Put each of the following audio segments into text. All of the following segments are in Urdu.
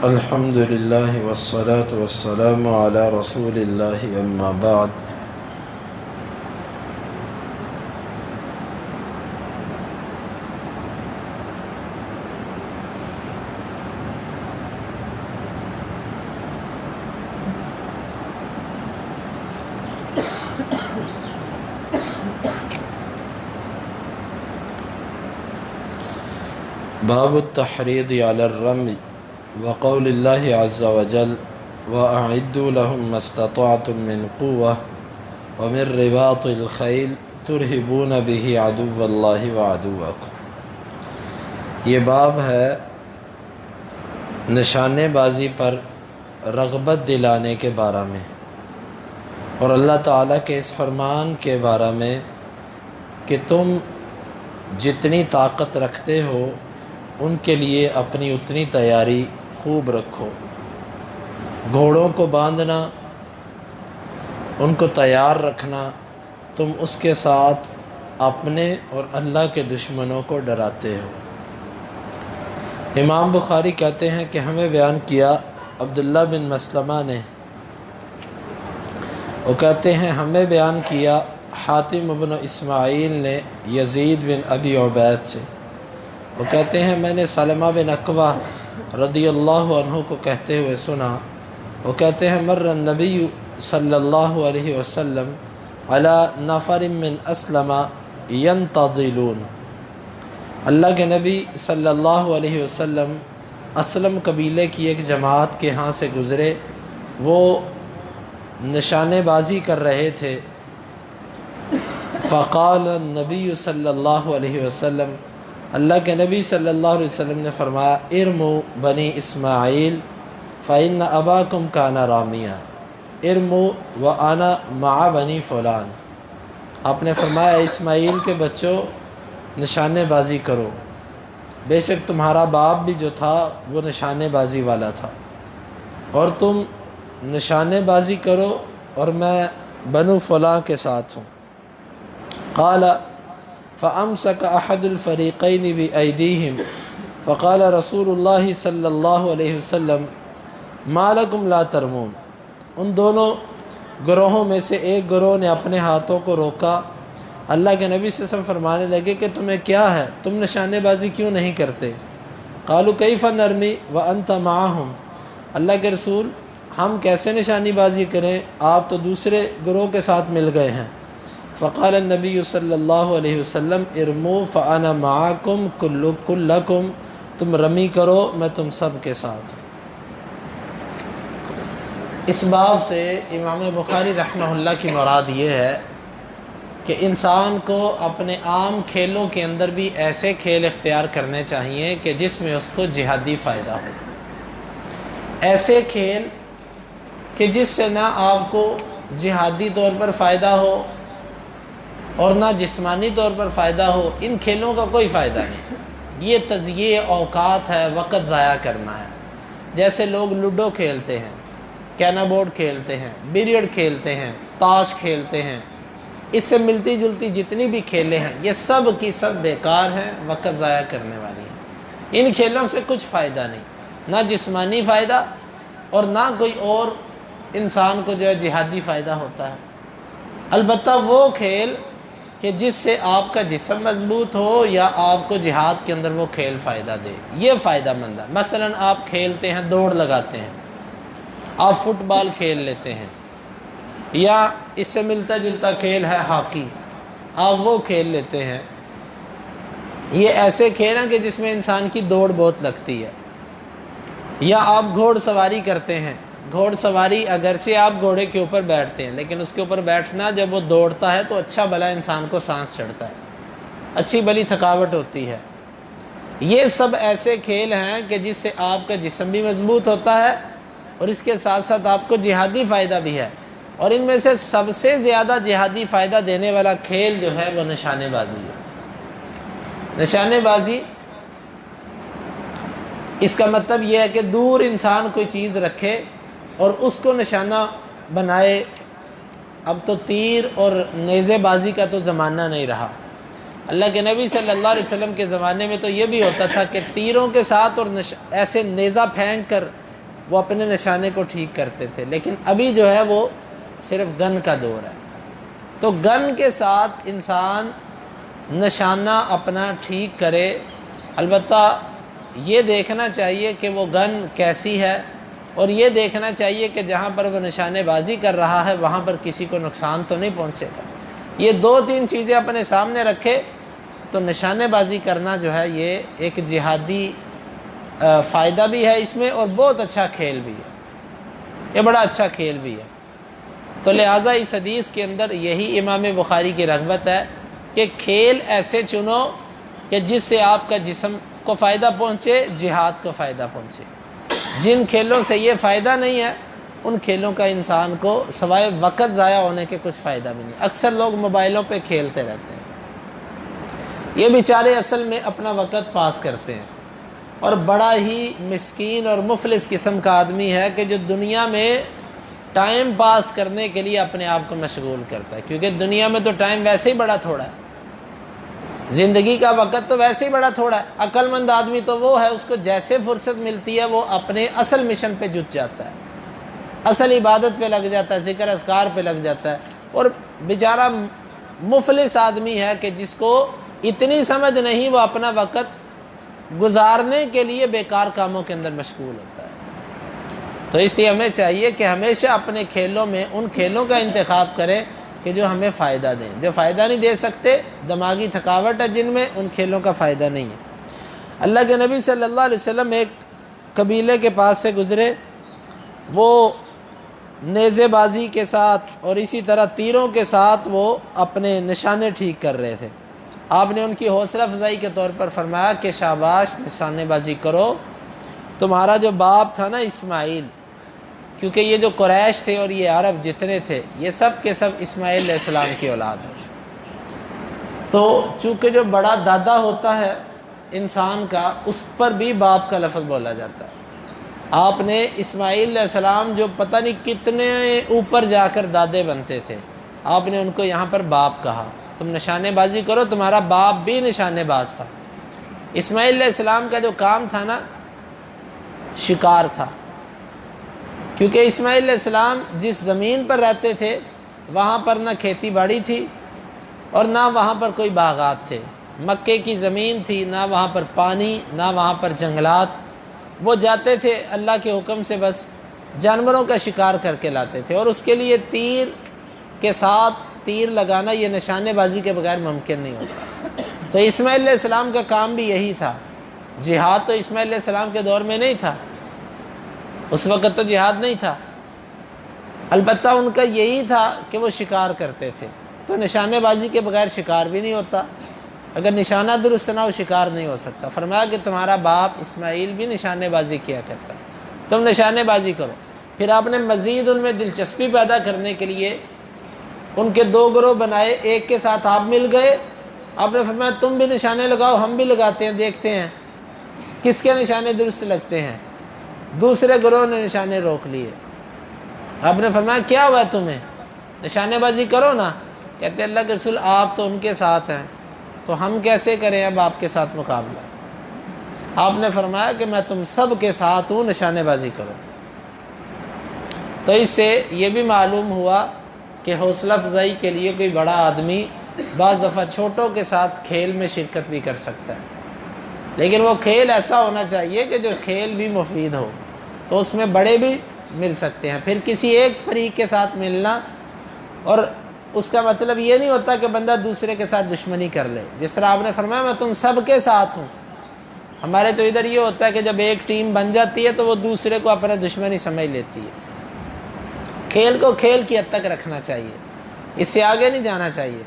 الحمد للہ والصلاة والسلام علی رسول اللہ اما بعد۔ باب التحریض علی الرمی وقول اللہ عز وجل وَأَعِدُّوا لَهُمْ مَا اسْتَطَعْتُم مِّن قُوَّةٍ وَمِن رِّبَاطِ الْخَيْلِ تُرْهِبُونَ بِهِ عَدُوَّ اللَّهِ وَعَدُوَّكُمْ۔ یہ باب ہے نشانے بازی پر رغبت دلانے کے بارے میں اور اللہ تعالیٰ کے اس فرمان کے بارے میں کہ تم جتنی طاقت رکھتے ہو ان کے لیے اپنی اتنی تیاری خوب رکھو۔ گھوڑوں کو باندھنا، ان کو تیار رکھنا، تم اس کے ساتھ اپنے اور اللہ کے دشمنوں کو ڈراتے ہو۔ امام بخاری کہتے ہیں کہ ہمیں بیان کیا عبداللہ بن مسلمہ نے، وہ کہتے ہیں ہمیں بیان کیا حاتم بن اسماعیل نے یزید بن ابی عبید سے، وہ کہتے ہیں میں نے سلمہ بن اکوع رضی اللہ عنہ کو کہتے ہوئے سنا، وہ کہتے ہیں مر النبی صلی اللہ علیہ وسلم علی نفر من اسلم ینتظلون۔ اللہ کے نبی صلی اللہ علیہ وسلم اسلم قبیلے کی ایک جماعت کے ہاں سے گزرے، وہ نشانے بازی کر رہے تھے۔ فقال النبی صلی اللہ علیہ وسلم، اللہ کے نبی صلی اللہ علیہ وسلم نے فرمایا ارموا بنی اسماعیل فإن اباکم کان رامیا ارموا وانا مع بنی فلان۔ آپ نے فرمایا اسماعیل کے بچوں نشانے بازی کرو، بے شک تمہارا باپ بھی جو تھا وہ نشانے بازی والا تھا، اور تم نشانے بازی کرو اور میں بنو فلاں کے ساتھ ہوں۔ قال فأمسك أحد الفريقين بأيديهم فقال رسول الله صلی اللہ علیہ وسلم ما لكم لا ترمون۔ ان دونوں گروہوں میں سے ایک گروہ نے اپنے ہاتھوں کو روکا۔ اللہ کے نبی صلی اللہ علیہ وسلم فرمانے لگے کہ تمہیں کیا ہے، تم نشانے بازی کیوں نہیں کرتے؟ قالوا كيف نرمي وأنت معهم۔ اللہ کے رسول ہم کیسے نشانی بازی کریں، آپ تو دوسرے گروہ کے ساتھ مل گئے ہیں۔ فقال النبی صلی اللہ علیہ وسلم ارموا فانا معکم کلکم، تم رمی کرو میں تم سب کے ساتھ ہوں۔ اس باب سے امام بخاری رحمہ اللہ کی مراد یہ ہے کہ انسان کو اپنے عام کھیلوں کے اندر بھی ایسے کھیل اختیار کرنے چاہیے کہ جس میں اس کو جہادی فائدہ ہو، ایسے کھیل کہ جس سے نہ آپ کو جہادی طور پر فائدہ ہو اور نہ جسمانی طور پر فائدہ ہو۔ ان کھیلوں کا کوئی فائدہ نہیں، یہ تضییع اوقات ہے، وقت ضائع کرنا ہے۔ جیسے لوگ لوڈو کھیلتے ہیں، کینا بورڈ کھیلتے ہیں، بلیئرڈ کھیلتے ہیں، تاش کھیلتے ہیں، اس سے ملتی جلتی جتنی بھی کھیلیں ہیں یہ سب کی سب بیکار ہیں، وقت ضائع کرنے والی ہیں۔ ان کھیلوں سے کچھ فائدہ نہیں، نہ جسمانی فائدہ اور نہ کوئی اور انسان کو جو ہے جہادی فائدہ ہوتا ہے۔ البتہ وہ کھیل کہ جس سے آپ کا جسم مضبوط ہو یا آپ کو جہاد کے اندر وہ کھیل فائدہ دے، یہ فائدہ مند ہے۔ مثلا آپ کھیلتے ہیں، دوڑ لگاتے ہیں، آپ فٹ بال کھیل لیتے ہیں، یا اس سے ملتا جلتا کھیل ہے ہاکی، آپ وہ کھیل لیتے ہیں۔ یہ ایسے کھیل ہیں کہ جس میں انسان کی دوڑ بہت لگتی ہے۔ یا آپ گھوڑ سواری کرتے ہیں، گھوڑ سواری اگرچہ آپ گھوڑے کے اوپر بیٹھتے ہیں لیکن اس کے اوپر بیٹھنا جب وہ دوڑتا ہے تو اچھا بھلا انسان کو سانس چڑھتا ہے، اچھی بھلی تھکاوٹ ہوتی ہے۔ یہ سب ایسے کھیل ہیں کہ جس سے آپ کا جسم بھی مضبوط ہوتا ہے اور اس کے ساتھ ساتھ آپ کو جہادی فائدہ بھی ہے، اور ان میں سے سب سے زیادہ جہادی فائدہ دینے والا کھیل جو ہے وہ نشانے بازی ہے۔ نشانے بازی اس کا مطلب یہ ہے کہ دور انسان کوئی چیز رکھے اور اس کو نشانہ بنائے۔ اب تو تیر اور نیزے بازی کا تو زمانہ نہیں رہا۔ اللہ کے نبی صلی اللہ علیہ وسلم کے زمانے میں تو یہ بھی ہوتا تھا کہ تیروں کے ساتھ اور ایسے نیزہ پھینک کر وہ اپنے نشانے کو ٹھیک کرتے تھے، لیکن ابھی جو ہے وہ صرف گن کا دور ہے۔ تو گن کے ساتھ انسان نشانہ اپنا ٹھیک کرے، البتہ یہ دیکھنا چاہیے کہ وہ گن کیسی ہے، اور یہ دیکھنا چاہیے کہ جہاں پر وہ نشانے بازی کر رہا ہے وہاں پر کسی کو نقصان تو نہیں پہنچے گا۔ یہ 2-3 چیزیں اپنے سامنے رکھے تو نشانے بازی کرنا جو ہے یہ ایک جہادی فائدہ بھی ہے اس میں، اور بہت اچھا کھیل بھی ہے، یہ بڑا اچھا کھیل بھی ہے۔ تو لہٰذا اس حدیث کے اندر یہی امام بخاری کی رغبت ہے کہ کھیل ایسے چنو کہ جس سے آپ کا جسم کو فائدہ پہنچے، جہاد کو فائدہ پہنچے۔ جن کھیلوں سے یہ فائدہ نہیں ہے ان کھیلوں کا انسان کو سوائے وقت ضائع ہونے کے کچھ فائدہ بھی نہیں۔ اکثر لوگ موبائلوں پہ کھیلتے رہتے ہیں، یہ بیچارے اصل میں اپنا وقت پاس کرتے ہیں، اور بڑا ہی مسکین اور مفلس قسم کا آدمی ہے کہ جو دنیا میں ٹائم پاس کرنے کے لیے اپنے آپ کو مشغول کرتا ہے، کیونکہ دنیا میں تو ٹائم ویسے ہی بڑا تھوڑا ہے، زندگی کا وقت تو ویسے ہی بڑا تھوڑا ہے۔ عقل مند آدمی تو وہ ہے، اس کو جیسے فرصت ملتی ہے وہ اپنے اصل مشن پہ جٹ جاتا ہے، اصل عبادت پہ لگ جاتا ہے، ذکر اذکار پہ لگ جاتا ہے۔ اور بیچارہ مفلس آدمی ہے کہ جس کو اتنی سمجھ نہیں، وہ اپنا وقت گزارنے کے لیے بیکار کاموں کے اندر مشغول ہوتا ہے۔ تو اس لیے ہمیں چاہیے کہ ہمیشہ اپنے کھیلوں میں ان کھیلوں کا انتخاب کریں کہ جو ہمیں فائدہ دیں۔ جو فائدہ نہیں دے سکتے، دماغی تھکاوٹ ہے جن میں، ان کھیلوں کا فائدہ نہیں ہے۔ اللہ کے نبی صلی اللہ علیہ وسلم ایک قبیلے کے پاس سے گزرے، وہ نیزے بازی کے ساتھ اور اسی طرح تیروں کے ساتھ وہ اپنے نشانے ٹھیک کر رہے تھے۔ آپ نے ان کی حوصلہ افزائی کے طور پر فرمایا کہ شاباش، نشانے بازی کرو، تمہارا جو باپ تھا نا اسماعیل، کیونکہ یہ جو قریش تھے اور یہ عرب جتنے تھے یہ سب کے سب اسماعیل علیہ السلام کی اولاد ہے۔ تو چونکہ جو بڑا دادا ہوتا ہے انسان کا، اس پر بھی باپ کا لفظ بولا جاتا ہے۔ آپ نے اسماعیل علیہ السلام جو پتہ نہیں کتنے اوپر جا کر دادے بنتے تھے، آپ نے ان کو یہاں پر باپ کہا، تم نشانے بازی کرو، تمہارا باپ بھی نشانے باز تھا۔ اسماعیل علیہ السلام کا جو کام تھا نا، شکار تھا، کیونکہ اسماعیل علیہ السلام جس زمین پر رہتے تھے وہاں پر نہ کھیتی باڑی تھی اور نہ وہاں پر کوئی باغات تھے، مکے کی زمین تھی، نہ وہاں پر پانی، نہ وہاں پر جنگلات۔ وہ جاتے تھے اللہ کے حکم سے، بس جانوروں کا شکار کر کے لاتے تھے، اور اس کے لیے تیر کے ساتھ تیر لگانا یہ نشانے بازی کے بغیر ممکن نہیں ہوتا۔ تو اسماعیل علیہ السلام کا کام بھی یہی تھا۔ جہاد تو اسماعیل علیہ السلام کے دور میں نہیں تھا، اس وقت تو جہاد نہیں تھا، البتہ ان کا یہی تھا کہ وہ شکار کرتے تھے۔ تو نشانے بازی کے بغیر شکار بھی نہیں ہوتا، اگر نشانہ درست نہ ہو شکار نہیں ہو سکتا۔ فرمایا کہ تمہارا باپ اسماعیل بھی نشانے بازی کیا کرتا، تم نشانے بازی کرو۔ پھر آپ نے مزید ان میں دلچسپی پیدا کرنے کے لیے ان کے 2 گروہ بنائے، ایک کے ساتھ آپ مل گئے، آپ نے فرمایا تم بھی نشانے لگاؤ، ہم بھی لگاتے ہیں، دیکھتے ہیں کس کے نشانے درست لگتے ہیں۔ دوسرے گروہ نے نشانے روک لیے، آپ نے فرمایا کیا ہوا تمہیں، نشانے بازی کرو نا۔ کہتے اللہ کے رسول آپ تو ان کے ساتھ ہیں، تو ہم کیسے کریں اب آپ کے ساتھ مقابلہ۔ آپ نے فرمایا کہ میں تم سب کے ساتھ ہوں، نشانے بازی کرو۔ تو اس سے یہ بھی معلوم ہوا کہ حوصلہ افزائی کے لیے کوئی بڑا آدمی بعض دفعہ چھوٹوں کے ساتھ کھیل میں شرکت بھی کر سکتا ہے، لیکن وہ کھیل ایسا ہونا چاہیے کہ جو کھیل بھی مفید ہو، تو اس میں بڑے بھی مل سکتے ہیں۔ پھر کسی ایک فریق کے ساتھ ملنا، اور اس کا مطلب یہ نہیں ہوتا کہ بندہ دوسرے کے ساتھ دشمنی کر لے، جس طرح آپ نے فرمایا میں تم سب کے ساتھ ہوں۔ ہمارے تو ادھر یہ ہوتا ہے کہ جب ایک ٹیم بن جاتی ہے تو وہ دوسرے کو اپنا دشمنی سمجھ لیتی ہے۔ کھیل کو کھیل کی حد تک رکھنا چاہیے، اس سے آگے نہیں جانا چاہیے۔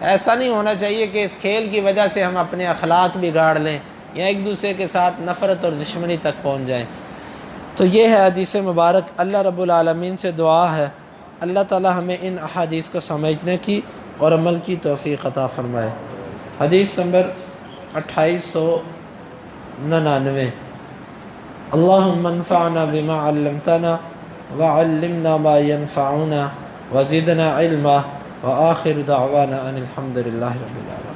ایسا نہیں ہونا چاہیے کہ اس کھیل کی وجہ سے ہم اپنے اخلاق بگاڑ لیں یا ایک دوسرے کے ساتھ نفرت اور دشمنی تک پہنچ جائیں۔ تو یہ ہے حدیث مبارک۔ اللہ رب العالمین سے دعا ہے اللہ تعالی ہمیں ان احادیث کو سمجھنے کی اور عمل کی توفیق عطا فرمائے۔ حدیث نمبر 2899، اللہم انفعنا بما علمتنا وعلمنا ما ينفعنا وزدنا علما وآخر دعوانا ان الحمد للہ رب العالمین۔